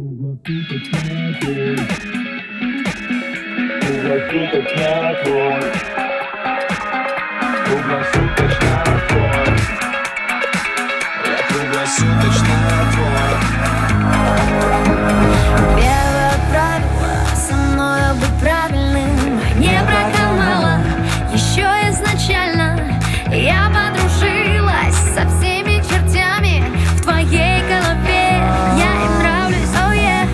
Первое правило со мною быть правильным не проканало еще изначально. Я подружилась со всеми чертями в твоей голове. Я им нравлюсь, oh yeah.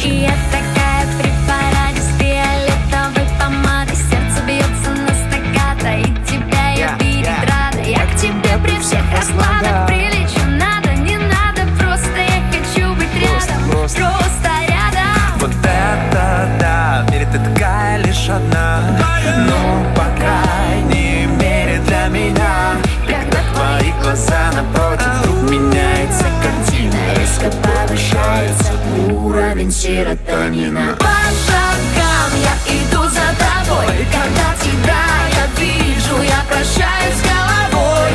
И я такая в препарате с фиолетовой помадой. Сердце бьется на стаккато, и тебя я видеть рада. Я к тебе при всех раскладах прилечу. Надо, не надо, просто я хочу быть рядом. Просто рядом. Вот это да, в мире ты такая лишь одна. Ну, по крайней мере для меня. Когда твои глаза напротив, вдруг меняется картина. Резко повышается уровень серотонина. По шагам я иду за тобой. Когда тебя я вижу, я прощаюсь с головой.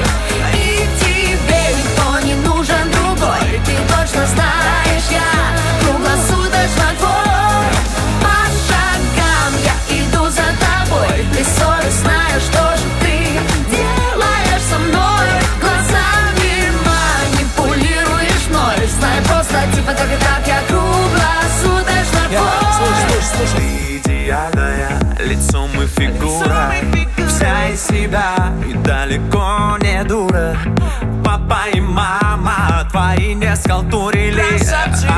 И тебе никто не нужен другой. Ты точно знаешь, я круглосуточно твой. По шагам я иду за тобой. Бессовестная, что же ты делаешь со мной? Глазами манипулируешь мной. Знай просто, типа так и так, я круглосуточно твой. Слушай, ты идеальная, лицом и фигурой, вся из себя и далеко не дура. Папа и мама твои не схалтурили,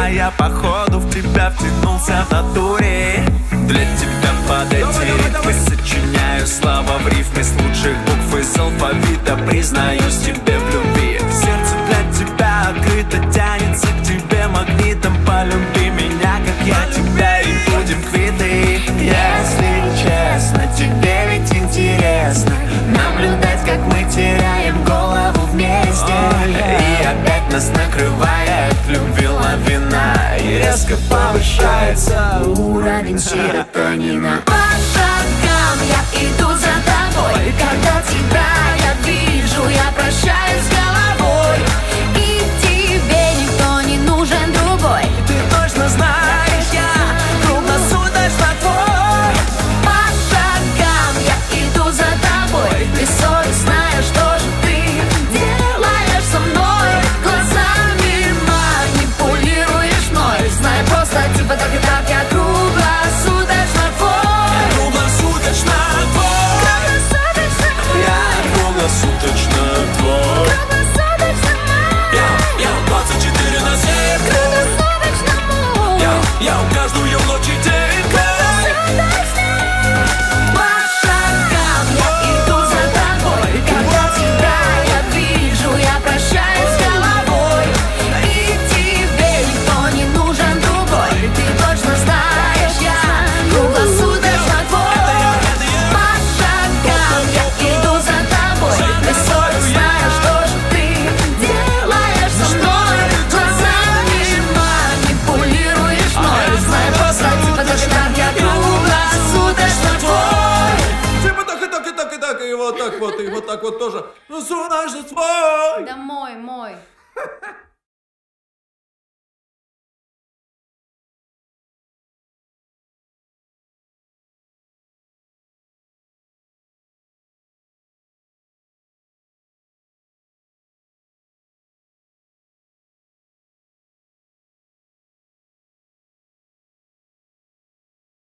а я походу в тебя втянулся в натуре. Для тебя под эти ритмы сочиняю слова в рифме с лучших букв из алфавита. Признаюсь тебе в любви. Сердце для тебя открыто, тянется к тебе магнитом. Полюби меня, как я тебя, и будем квиты. Если честно, тебе ведь интересно наблюдать, как мы теряем голову вместе. И опять нас накрывает любви лавина, и резко повышается уровень серотонина. По шагам я иду за тобой. Когда тебя я вижу, я прощаюсь с головой. И тебе никто не нужен другой. Ты точно знаешь, я круглосуточно твой. По шагам я иду за тобой. Бессовестная, что же ты делаешь со мной? Глазами манипулируешь мной. Знай просто, типа так и так, я круглосуточно твой. Круглосуточно твой. Я круглосуточно твой. Я 24 на 7. Я каждую ночь и день. По шагам я иду за тобой. Когда тебя я вижу, я прощаюсь с головой. И тебе никто не нужен другой. Ты точно знаешь, я круглосуточно твой. По шагам я иду за тобой. Бессовестная, что же ты делаешь со мной? Глазами манипулируешь мной. Знай просто, типа так и так, я круглосуточно твой. Типа так и так и так и так, и вот так вот тоже. Ну, знаешь, твой.